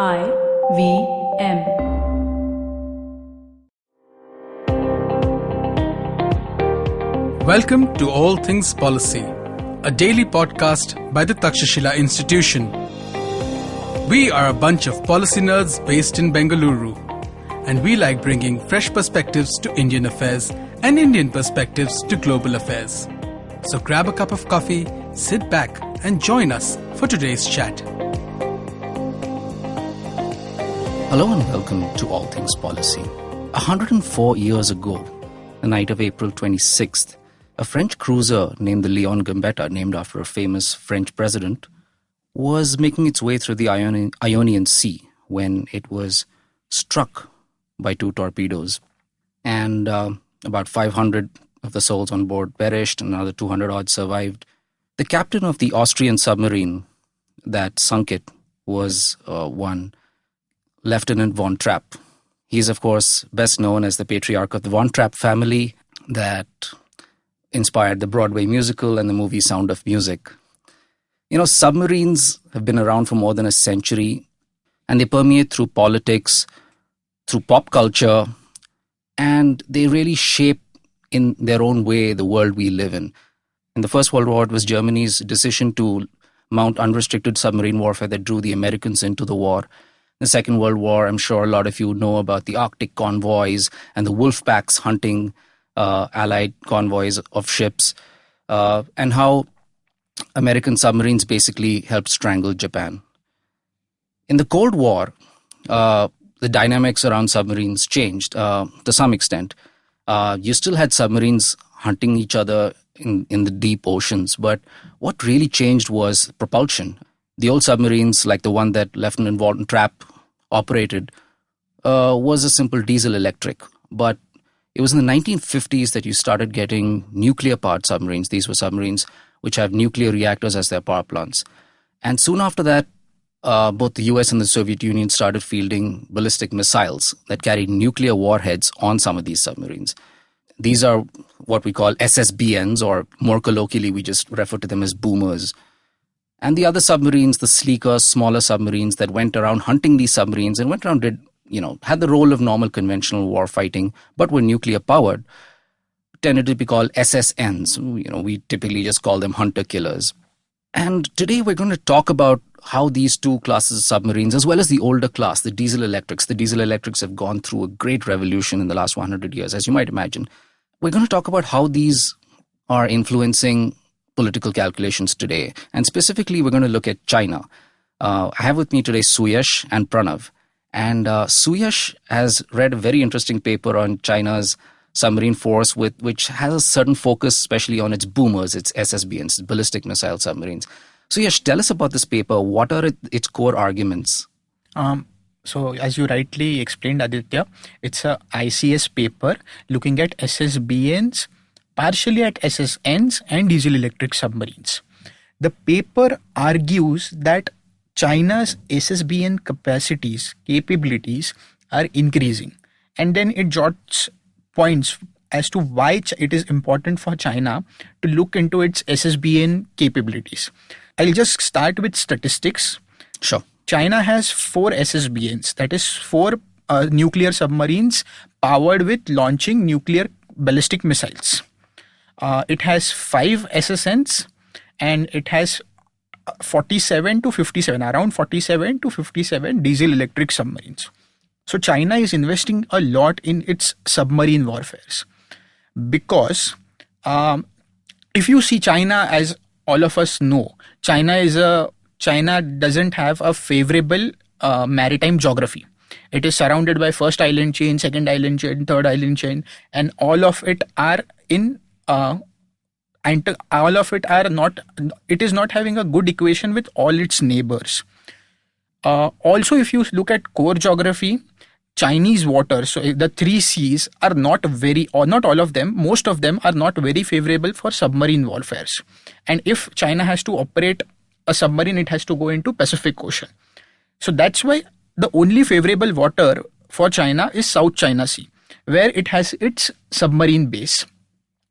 IVM. Welcome to All Things Policy, a daily podcast by the Takshashila Institution. We are a bunch of policy nerds based in Bengaluru, and we like bringing fresh perspectives to Indian affairs and Indian perspectives to global affairs. So grab a cup of coffee, sit back, and join us for today's chat. Hello and welcome to All Things Policy. 104 years ago, the night of April 26th, a French cruiser named the Leon Gambetta, named after a famous French president, was making its way through the Ionian Sea when it was struck by two torpedoes. And about 500 of the souls on board perished and another 200 odd survived. The captain of the Austrian submarine that sunk it was one Lieutenant von Trapp. He's, of course, best known as the patriarch of the Von Trapp family that inspired the Broadway musical and the movie Sound of Music. You know, submarines have been around for more than a century, and they permeate through politics, through pop culture, and they really shape in their own way the world we live in. In the First World War, it was Germany's decision to mount unrestricted submarine warfare that drew the Americans into the war. The Second World War, I'm sure a lot of you know about the Arctic convoys and the wolf packs hunting Allied convoys of ships, and how American submarines basically helped strangle Japan. In the Cold War, the dynamics around submarines changed to some extent. You still had submarines hunting each other in the deep oceans, but what really changed was propulsion. The old submarines, like the one that Lieutenant von Trapp operated, was a simple diesel electric. But it was in the 1950s that you started getting nuclear-powered submarines. These were submarines which have nuclear reactors as their power plants. And soon after that, both the US and the Soviet Union started fielding ballistic missiles that carried nuclear warheads on some of these submarines. These are what we call SSBNs, or more colloquially, we just refer to them as boomers. And the other submarines, the sleeker, smaller submarines that went around hunting these submarines and went around had the role of normal conventional war fighting, but were nuclear powered, tended to be called SSNs. We typically just call them hunter killers. And today we're going to talk about how these two classes of submarines, as well as the older class, the diesel electrics have gone through a great revolution in the last 100 years, as you might imagine. We're going to talk about how these are influencing political calculations today. And specifically, we're going to look at China. I have with me today Suyash and Pranav. And Suyash has read a very interesting paper on China's submarine force, which has a certain focus, especially on its boomers, its SSBNs, ballistic missile submarines. Suyash, tell us about this paper. What are its core arguments? So as you rightly explained, Aditya, it's a ICS paper looking at SSBNs, partially at SSNs and diesel electric submarines. The paper argues that China's SSBN capabilities are increasing, and then it jots points as to why it is important for China to look into its SSBN capabilities. I'll just start with statistics. Sure. China has 4 SSBNs, that is 4 nuclear submarines powered with launching nuclear ballistic missiles. It has 5 SSNs, and it has 47 to 57 diesel electric submarines. So China is investing a lot in its submarine warfares, because if you see China, as all of us know, China doesn't have a favorable maritime geography. It is surrounded by first island chain, second island chain, third island chain, and all of it are it is not having a good equation with all its neighbors. Also, if you look at core geography, Chinese waters, so the 3 seas are not all of them, most of them are not very favorable for submarine warfares. And if China has to operate a submarine, it has to go into Pacific Ocean. So that's why the only favorable water for China is South China Sea, where it has its submarine base.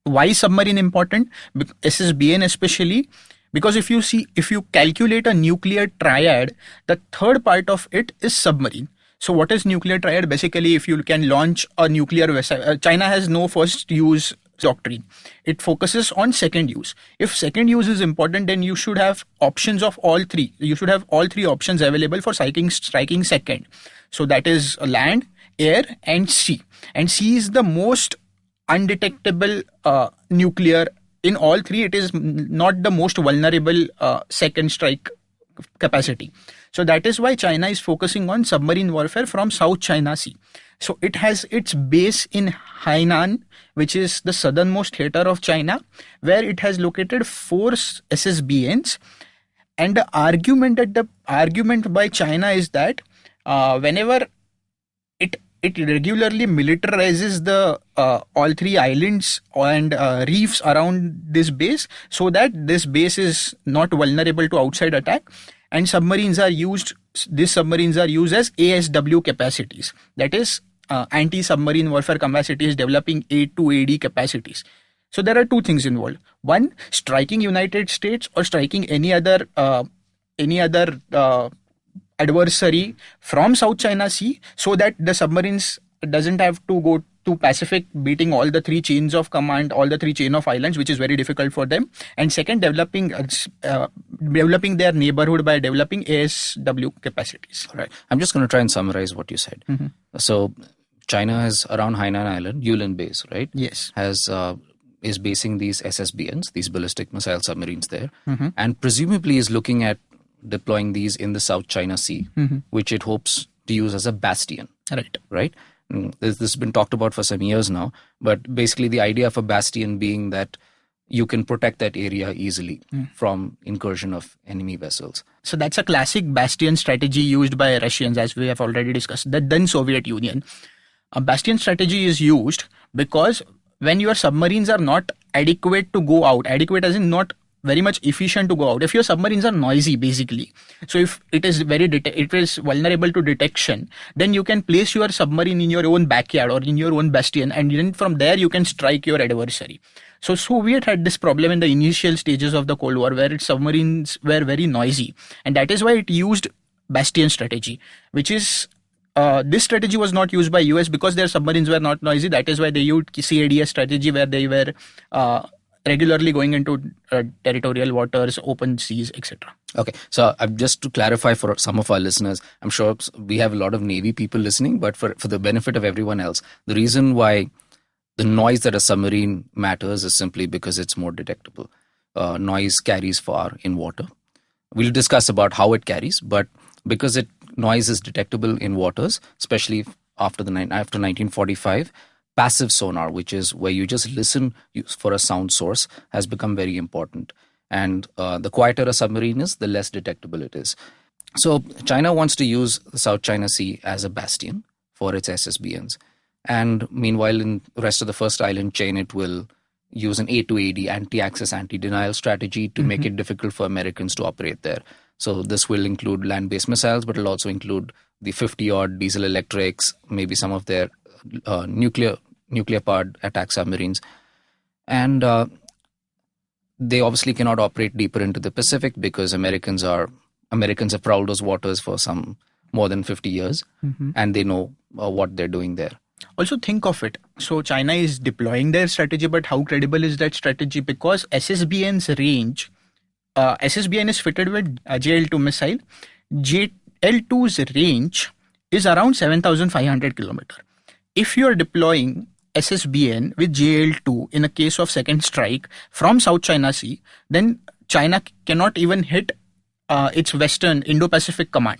Why submarine important? SSBN especially, Because if you calculate a nuclear triad, the third part of it is submarine. So what is nuclear triad? Basically, if you can launch a nuclear vessel, China has no first use doctrine. It focuses on second use. If second use is important, then you should have options of all three. You should have all three options available for striking second. So that is land, air, and sea. And sea is the most undetectable nuclear. In all three, it is not the most vulnerable second strike capacity. So that is why China is focusing on submarine warfare from South China Sea. So it has its base in Hainan, which is the southernmost theater of China, where it has located 4 SSBNs. And the argument by China is that whenever it regularly militarizes the all three islands and reefs around this base, so that this base is not vulnerable to outside attack. And these submarines are used as ASW capacities, that is anti-submarine warfare capacities, developing A2AD capacities. So there are two things involved. One, striking United States or striking any other adversary from South China Sea, so that the submarines doesn't have to go to Pacific, beating all the 3 chains of command, all the 3 chain of islands, which is very difficult for them. And second, developing their neighborhood by developing ASW capacities. All right. I'm just going to try and summarize what you said. Mm-hmm. So China has around Hainan Island, Yulin base, right? Yes. Is basing these SSBNs, these ballistic missile submarines there, mm-hmm. and presumably is looking at deploying these in the South China Sea, mm-hmm. which it hopes to use as a bastion. Right? This has been talked about for some years now, but basically the idea of a bastion being that you can protect that area easily from incursion of enemy vessels. So that's a classic bastion strategy used by Russians, as we have already discussed, the then Soviet Union. A bastion strategy is used because when your submarines are not adequate to go out, adequate as in not very much efficient to go out. If your submarines are noisy, basically, so if it is it is vulnerable to detection, then you can place your submarine in your own backyard or in your own bastion, and then from there you can strike your adversary. So Soviet had this problem in the initial stages of the Cold War, where its submarines were very noisy, and that is why it used bastion strategy, which is this strategy was not used by US because their submarines were not noisy. That is why they used CADS strategy, where they were regularly going into territorial waters, open seas, etc. Okay, so just to clarify for some of our listeners, I'm sure we have a lot of Navy people listening, but for the benefit of everyone else, the reason why the noise that a submarine matters is simply because it's more detectable. Noise carries far in water. We'll discuss about how it carries, but because noise is detectable in waters, especially after 1945, passive sonar, which is where you just listen for a sound source, has become very important. And the quieter a submarine is, the less detectable it is. So China wants to use the South China Sea as a bastion for its SSBNs. And meanwhile, in the rest of the first island chain, it will use an A2AD, anti-access, anti-denial strategy to make it difficult for Americans to operate there. So this will include land-based missiles, but it'll also include the 50-odd diesel electrics, maybe some of their nuclear-powered attack submarines. And they obviously cannot operate deeper into the Pacific because Americans have prowled those waters for some more than 50 years, and they know what they're doing there. Also think of it. So China is deploying their strategy, but how credible is that strategy? Because SSBN's range, SSBN is fitted with a JL2 missile. JL2's range is around 7,500 kilometers. If you are deploying SSBN with JL2 in a case of second strike from South China Sea, then China cannot even hit its Western Indo-Pacific command.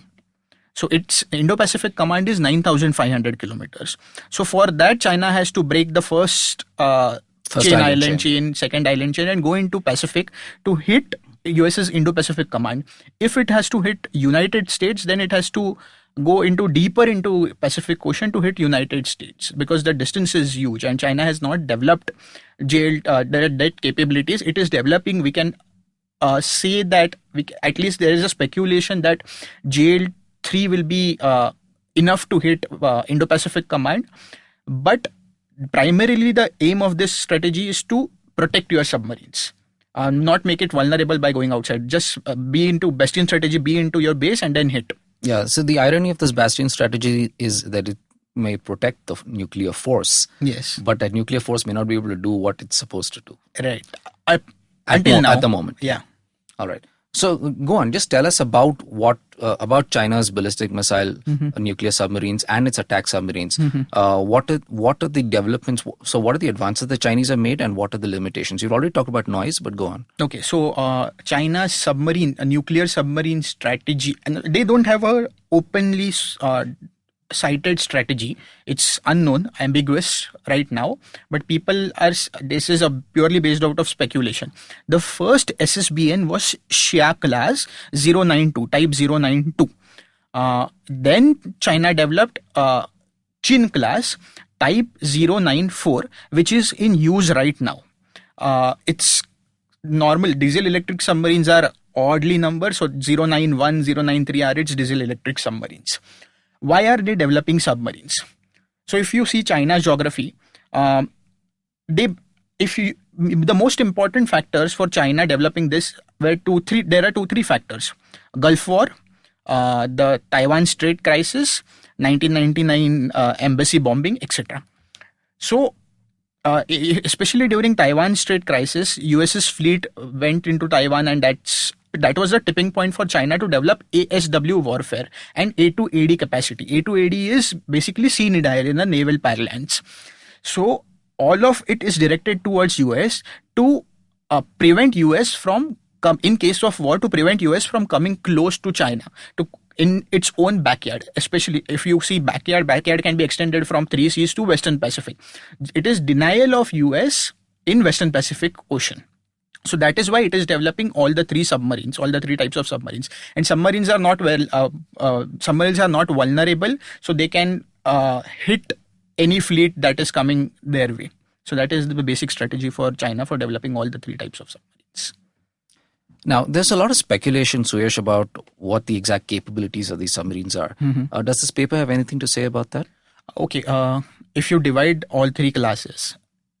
So its Indo-Pacific command is 9,500 kilometers. So for that, China has to break the first island chain, second island chain, and go into Pacific to hit US's Indo-Pacific command. If it has to hit United States, then it has to go deeper into Pacific Ocean to hit United States, because the distance is huge and China has not developed that capabilities. It is developing. We can say that at least there is a speculation that JL3 will be enough to hit Indo-Pacific command, but primarily the aim of this strategy is to protect your submarines. Not make it vulnerable by going outside. Just be into bastion strategy, be into your base and then hit. Yeah, so the irony of this bastion strategy is that it may protect the nuclear force. Yes. But that nuclear force may not be able to do what it's supposed to do. Right. Until now. At the moment. Yeah. All right. So go on. Just tell us about about China's ballistic missile nuclear submarines and its attack submarines. What are the developments? So what are the advances the Chinese have made, and what are the limitations? You've already talked about noise, but go on. Okay. So China's nuclear submarine strategy, and they don't have a openly cited strategy. It's unknown, ambiguous right now, but this is a purely based out of speculation. The first SSBN was Xia class 092, type 092. Then China developed Qin class type 094, which is in use right now. It's normal diesel electric submarines are oddly numbered, so 091, 093 are its diesel electric submarines. Why are they developing submarines? So if you see China's geography, the most important factors for China developing this were there are 2-3 factors: Gulf War, the Taiwan Strait crisis, 1999 embassy bombing, etc. So especially during Taiwan Strait crisis, US's fleet went into Taiwan, and that was a tipping point for China to develop ASW warfare and A2AD capacity. A2AD is basically sea nidal in a naval parlance. So all of it is directed towards US to prevent US from, in case of war, to prevent US from coming close to China, in its own backyard. Especially if you see backyard can be extended from 3 seas to Western Pacific. It is denial of US in Western Pacific Ocean. So that is why it is developing all the 3 submarines, all the 3 types of submarines. And submarines are not vulnerable, so they can hit any fleet that is coming their way. So that is the basic strategy for China for developing all the 3 types of submarines. Now, there's a lot of speculation, Suyash, about what the exact capabilities of these submarines are. Does this paper have anything to say about that? Okay, if you divide all 3 classes,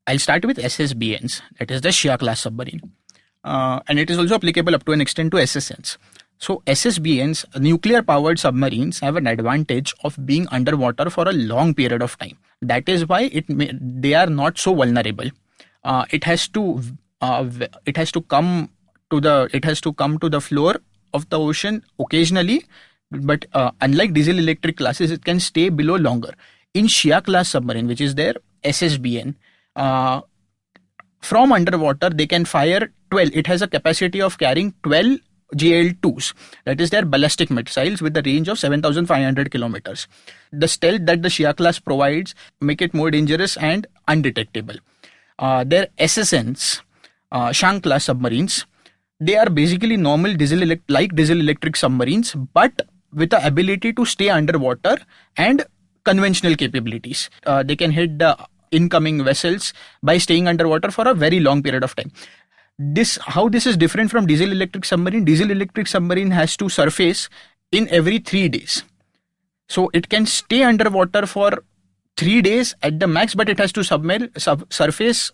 I'll start with SSBNs, that is the Xia class submarine. And it is also applicable up to an extent to SSNs. So SSBNs, nuclear powered submarines, have an advantage of being underwater for a long period of time. That is why they are not so vulnerable. It has to come to the floor of the ocean occasionally, but unlike diesel electric classes, it can stay below longer. In Xia class submarine, which is their SSBN, from underwater they can fire 12. It has a capacity of carrying 12 JL2s, that is their ballistic missiles, with the range of 7,500 kilometers. The stealth that the Xia class provides make it more dangerous and undetectable. Their SSNs, Shang class submarines, they are basically normal diesel electric submarines, but with the ability to stay underwater and conventional capabilities. They can hit the incoming vessels by staying underwater for a very long period of time. How this is different from diesel electric submarine? Diesel electric submarine has to surface in every 3 days. So it can stay underwater for 3 days at the max, but it has to surface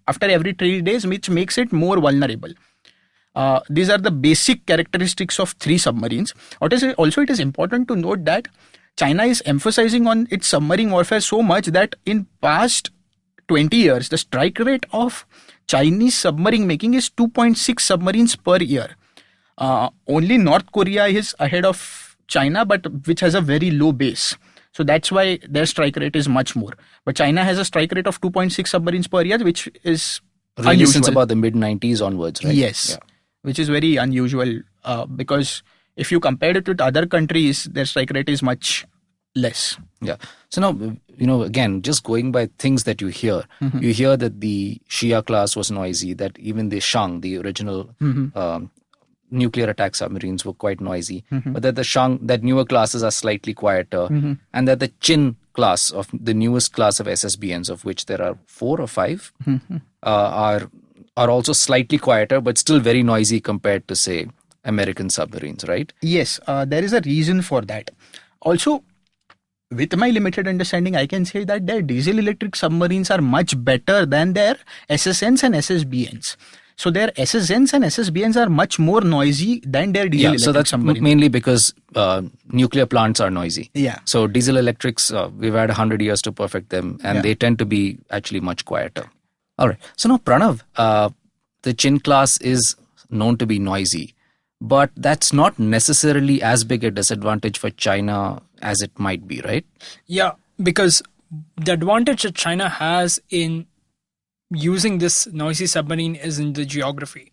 after every 3 days, which makes it more vulnerable. These are the basic characteristics of 3 submarines. It is important to note that China is emphasizing on its submarine warfare so much that in past 20 years, the strike rate of Chinese submarine making is 2.6 submarines per year. Only North Korea is ahead of China, but which has a very low base. So that's why their strike rate is much more. But China has a strike rate of 2.6 submarines per year, which is really unusual. Since about the mid-90s onwards, right? Yes, yeah. Which is very unusual because if you compare it with other countries, their strike rate is much less. Yeah. So now, again, just going by things that you hear, you hear that the Xia class was noisy, that even the Shang, the original nuclear attack submarines, were quite noisy, but that the Shang, that newer classes are slightly quieter, and that the Qin class, of the newest class of SSBNs, of which there are 4 or 5, are also slightly quieter, but still very noisy compared to, say, American submarines, right? Yes, there is a reason for that. Also, with my limited understanding, I can say that their diesel electric submarines are much better than their SSNs and SSBNs. So their SSNs and SSBNs are much more noisy than their diesel electric so that's submarine. mainly because nuclear plants are noisy. Yeah. So diesel electrics, we've had 100 years to perfect them, and they tend to be actually much quieter. All right. So now, Pranav, the Chin class is known to be noisy, but that's not necessarily as big a disadvantage for China as it might be, right? Yeah, because the advantage that China has in using this noisy submarine is in the geography.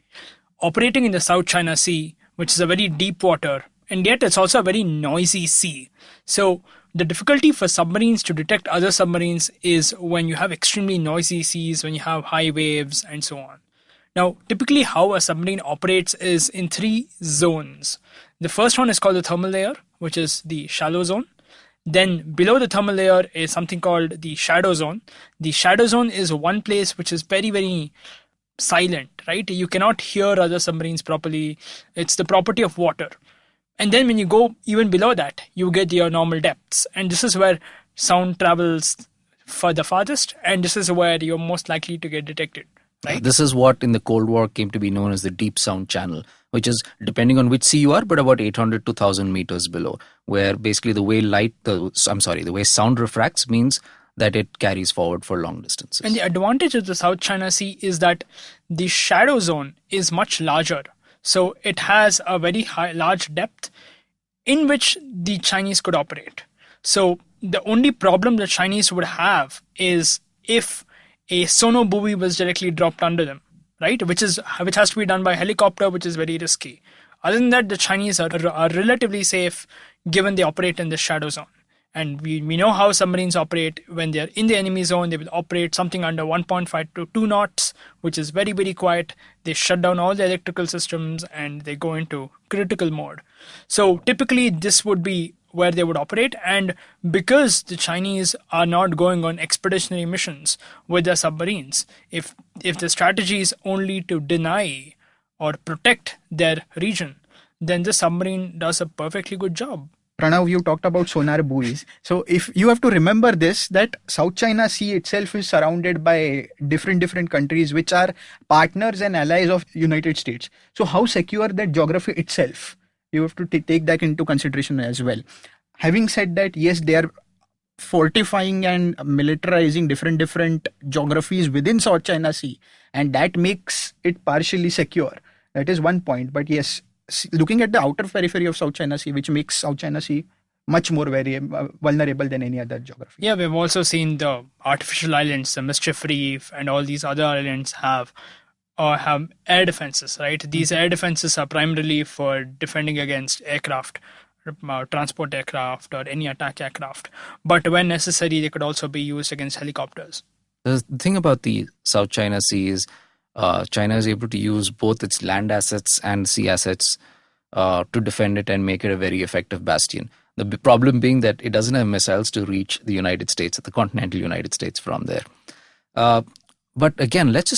Operating in the South China Sea, which is a very deep water, and yet it's also a very noisy sea. So the difficulty for submarines to detect other submarines is when you have extremely noisy seas, when you have high waves, and so on. Now, typically how a submarine operates is in 3 zones. The first one is called the thermal layer, which is the shallow zone. Then below the thermal layer is something called the shadow zone. The shadow zone is one place which is very, very silent, right? You cannot hear other submarines properly. It's the property of water. And then when you go even below that, you get your normal depths. And this is where sound travels for the farthest, and this is where you're most likely to get detected. Right? This is what in the Cold War came to be known as the deep sound channel, which is, depending on which sea you are, but about 800 to 1,000 meters below, where basically the way the way sound refracts means that it carries forward for long distances. And the advantage of the South China Sea is that the shadow zone is much larger. So it has a very large depth in which the Chinese could operate. So the only problem the Chinese would have is if a sonar buoy was directly dropped under them, right? Which has to be done by helicopter, which is very risky. Other than that, the Chinese are relatively safe given they operate in the shadow zone. And we know how submarines operate. When they're in the enemy zone, they will operate something under 1.5 to 2 knots, which is very, very quiet. They shut down all the electrical systems and they go into critical mode. So typically this would be where they would operate, and because the Chinese are not going on expeditionary missions with their submarines, if the strategy is only to deny or protect their region, then the submarine does a perfectly good job. Pranav, you talked about sonar buoys. So if you have to remember this, that South China Sea itself is surrounded by different countries which are partners and allies of United States. So how secure that geography itself? You have to take that into consideration as well. Having said that, yes, they are fortifying and militarizing different geographies within South China Sea, and that makes it partially secure. That is one point. But yes, looking at the outer periphery of South China Sea, which makes South China Sea much more vulnerable than any other geography. Yeah, we've also seen the artificial islands, the Mischief Reef, and all these other islands have air defenses, right? These air defenses are primarily for defending against aircraft, transport aircraft, or any attack aircraft. But when necessary, they could also be used against helicopters. The thing about the South China Sea is China is able to use both its land assets and sea assets to defend it and make it a very effective bastion. The problem being that it doesn't have missiles to reach the United States, the continental United States from there. But again, let's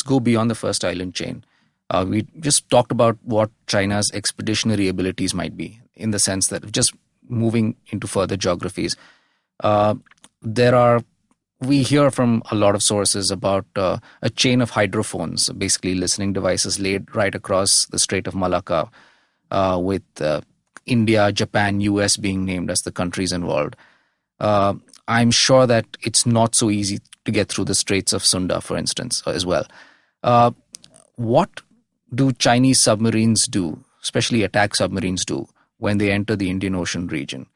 go beyond the first island chain. We just talked about what China's expeditionary abilities might be, in the sense that just moving into further geographies. We hear from a lot of sources about a chain of hydrophones, basically listening devices laid right across the Strait of Malacca, with India, Japan, US being named as the countries involved. I'm sure that it's not so easy to get through the Straits of Sunda, for instance, as well. What do Chinese submarines do, especially attack submarines do, when they enter the Indian Ocean region?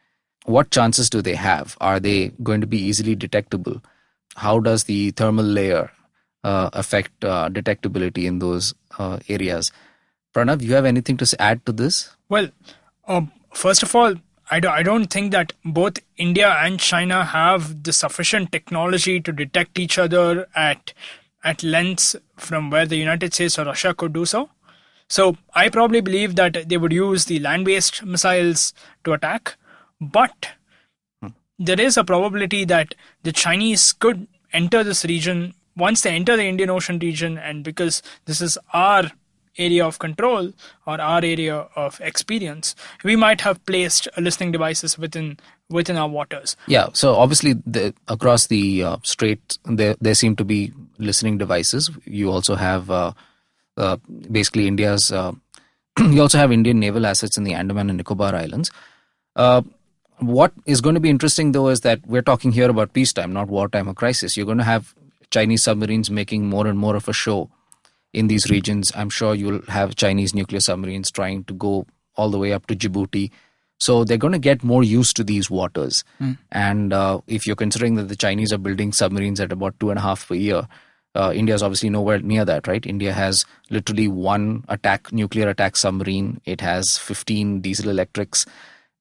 What chances do they have? Are they going to be easily detectable? How does the thermal layer affect detectability in those areas? Pranav, you have anything to add to this? Well, first of all, I don't think that both India and China have the sufficient technology to detect each other at lengths from where the United States or Russia could do so. So I probably believe that they would use the land-based missiles to attack. But there is a probability that the Chinese could enter this region once they enter the Indian Ocean region, and because this is our area of control or our area of experience, we might have placed listening devices within our waters. Yeah, so obviously across the strait, there seem to be listening devices. You also have basically India's. You also have Indian naval assets in the Andaman and Nicobar Islands. What is going to be interesting, though, is that we're talking here about peacetime, not wartime or crisis. You're going to have Chinese submarines making more and more of a show in these regions. I'm sure you'll have Chinese nuclear submarines trying to go all the way up to Djibouti. So they're going to get more used to these waters. And if you're considering that the Chinese are building submarines at about 2.5 per year, India is obviously nowhere near that, right? India has literally one nuclear attack submarine. It has 15 diesel electrics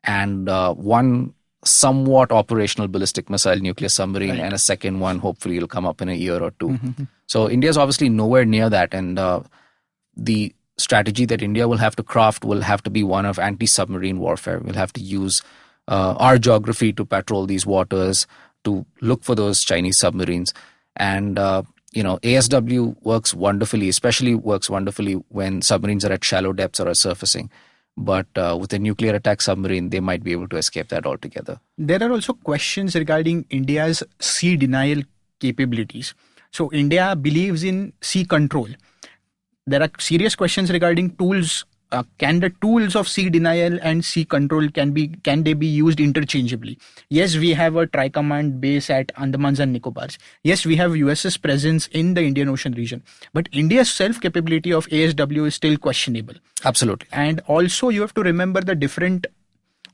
and one somewhat operational ballistic missile nuclear submarine, and a second one hopefully will come up in a year or two. So India is obviously nowhere near that, and the strategy that India will have to craft will have to be one of anti-submarine warfare. We'll have to use our geography to patrol these waters, to look for those Chinese submarines. And ASW works wonderfully, especially works wonderfully when submarines are at shallow depths or are surfacing. But with a nuclear attack submarine, they might be able to escape that altogether. There are also questions regarding India's sea denial capabilities. So India believes in sea control. There are serious questions regarding tools. Can the tools of sea denial and sea control can they be used interchangeably? Yes, we have a tri-command base at Andamans and Nicobars. Yes, we have US's presence in the Indian Ocean region. But India's self-capability of ASW is still questionable. Absolutely. And also you have to remember the different...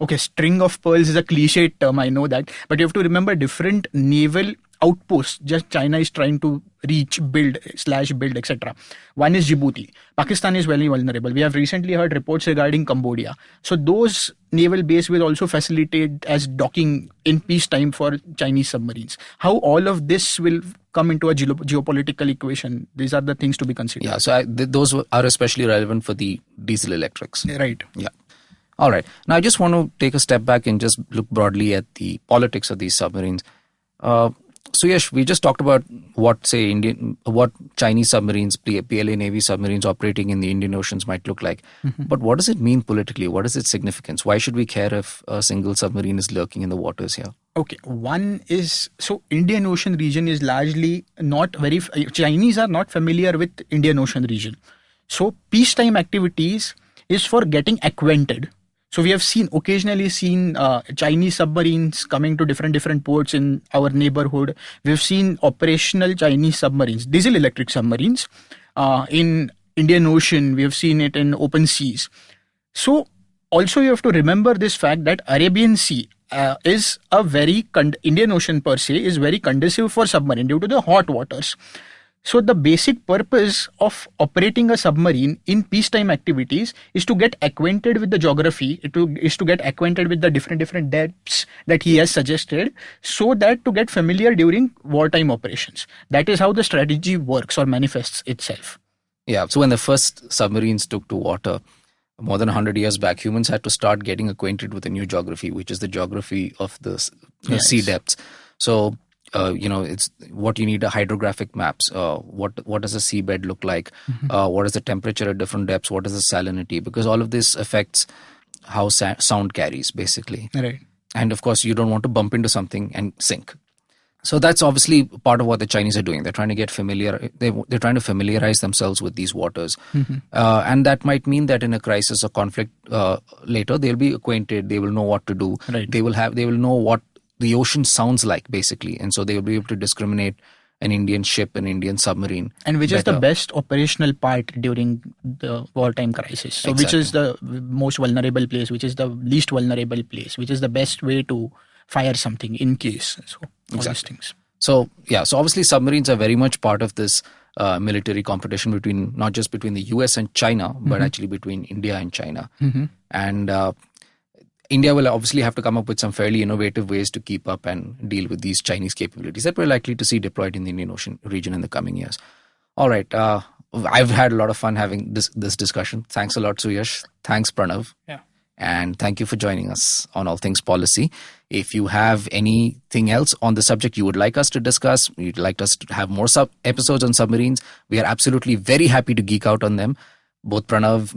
Okay, string of pearls is a cliched term, I know that. But you have to remember different naval outposts just China is trying to reach, build, etc. One is Djibouti. Pakistan is very vulnerable. We have recently heard reports regarding Cambodia. So those naval base will also facilitate as docking in peacetime for Chinese submarines. How all of this will come into a geopolitical equation, these are the things to be considered. Yeah, so those are especially relevant for the diesel electrics. Right. Yeah. All right. Now I just want to take a step back and just look broadly at the politics of these submarines. Suyash, we just talked about what Chinese submarines, PLA Navy submarines operating in the Indian Oceans might look like. But what does it mean politically? What is its significance? Why should we care if a single submarine is lurking in the waters here? Okay, one is, so Indian Ocean region is largely Chinese are not familiar with Indian Ocean region. So peacetime activities is for getting acquainted. So we have occasionally seen Chinese submarines coming to different ports in our neighborhood. We've seen operational Chinese submarines, diesel electric submarines in Indian Ocean. We have seen it in open seas. So also you have to remember this fact that Arabian Sea is a very Indian Ocean per se is very conducive for submarine due to the hot waters. So the basic purpose of operating a submarine in peacetime activities is to get acquainted with the geography, is to get acquainted with the different depths that he has suggested, so that to get familiar during wartime operations. That is how the strategy works or manifests itself. Yeah, so when the first submarines took to water, more than 100 years back, humans had to start getting acquainted with a new geography, which is the geography of the sea depths. So it's what you need are hydrographic maps. What does the seabed look like? What is the temperature at different depths? What is the salinity? Because all of this affects how sound carries, basically. Right. And of course, you don't want to bump into something and sink. So that's obviously part of what the Chinese are doing. They're trying to get familiar. They're trying to familiarize themselves with these waters, and that might mean that in a crisis or conflict later, they'll be acquainted. They will know what to do. Right. They will know what the ocean sounds like, basically, and so they will be able to discriminate an Indian ship, an Indian submarine, and which is the best operational part during the wartime crisis. So Exactly. Which is the most vulnerable place, which is the least vulnerable place, which is the best way to fire something in case. So all these things. So obviously submarines are very much part of this military competition not just between the US and China, but actually between India and China. And India will obviously have to come up with some fairly innovative ways to keep up and deal with these Chinese capabilities that we're likely to see deployed in the Indian Ocean region in the coming years. All right. I've had a lot of fun having this discussion. Thanks a lot, Suyash. Thanks, Pranav. Yeah. And thank you for joining us on All Things Policy. If you have anything else on the subject you would like us to discuss, you'd like us to have more episodes on submarines, we are absolutely very happy to geek out on them. Both Pranav,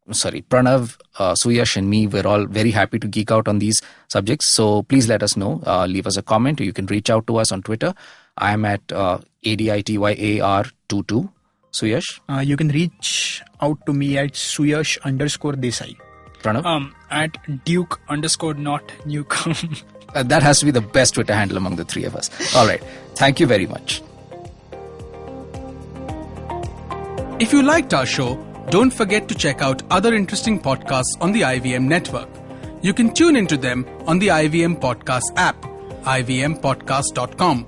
Suyash and me, we're all very happy to geek out on these subjects. So please let us know. Leave us a comment. You can reach out to us on Twitter. I'm at ADITYAR22. Suyash? You can reach out to me at Suyash_Desai. Pranav? At Duke_not Newcomb. That has to be the best Twitter handle among the three of us. All right. Thank you very much. If you liked our show, don't forget to check out other interesting podcasts on the IVM network. You can tune into them on the IVM Podcast app, ivmpodcast.com,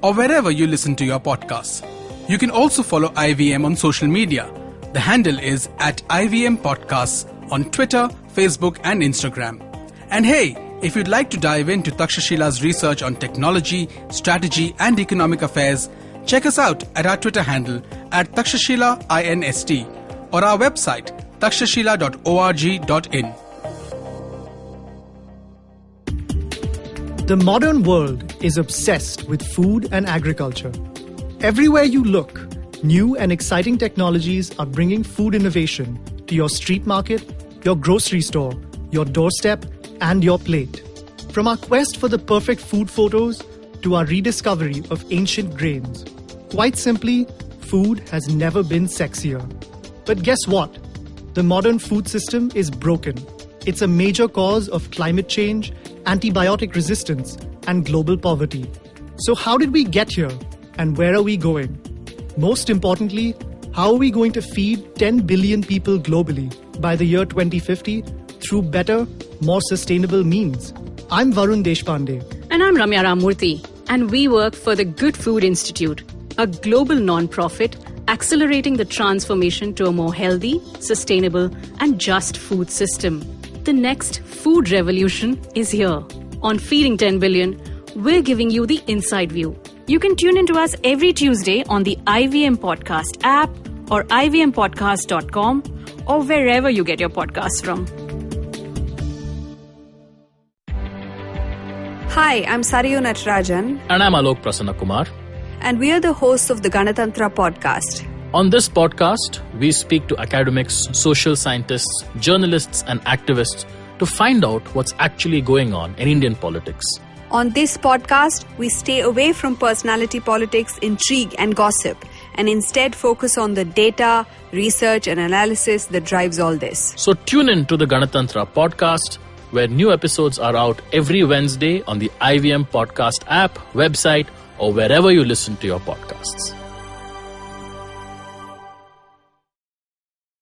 or wherever you listen to your podcasts. You can also follow IVM on social media. The handle is at IVM Podcasts on Twitter, Facebook, and Instagram. And hey, if you'd like to dive into Takshashila's research on technology, strategy, and economic affairs, check us out at our Twitter handle at Takshashila INST or our website takshashila.org.in. The modern world is obsessed with food and agriculture. Everywhere you look, new and exciting technologies are bringing food innovation to your street market, your grocery store, your doorstep, and your plate. From our quest for the perfect food photos to our rediscovery of ancient grains. Quite simply, food has never been sexier. But guess what? The modern food system is broken. It's a major cause of climate change, antibiotic resistance, and global poverty. So how did we get here? And where are we going? Most importantly, how are we going to feed 10 billion people globally by the year 2050 through better, more sustainable means? I'm Varun Deshpande. And I'm Ramya Ramurthy. And we work for the Good Food Institute, a global non-profit accelerating the transformation to a more healthy, sustainable, and just food system. The next food revolution is here. On Feeding 10 Billion, we're giving you the inside view. You can tune into us every Tuesday on the IVM Podcast app or ivmpodcast.com or wherever you get your podcasts from. Hi, I'm Sarayu Natarajan. And I'm Alok Prasanna Kumar. And we are the hosts of the Ganatantra podcast. On this podcast, we speak to academics, social scientists, journalists, and activists to find out what's actually going on in Indian politics. On this podcast, we stay away from personality politics, intrigue, and gossip, and instead focus on the data, research, and analysis that drives all this. So tune in to the Ganatantra podcast, where new episodes are out every Wednesday on the IVM Podcast app, website, or wherever you listen to your podcasts.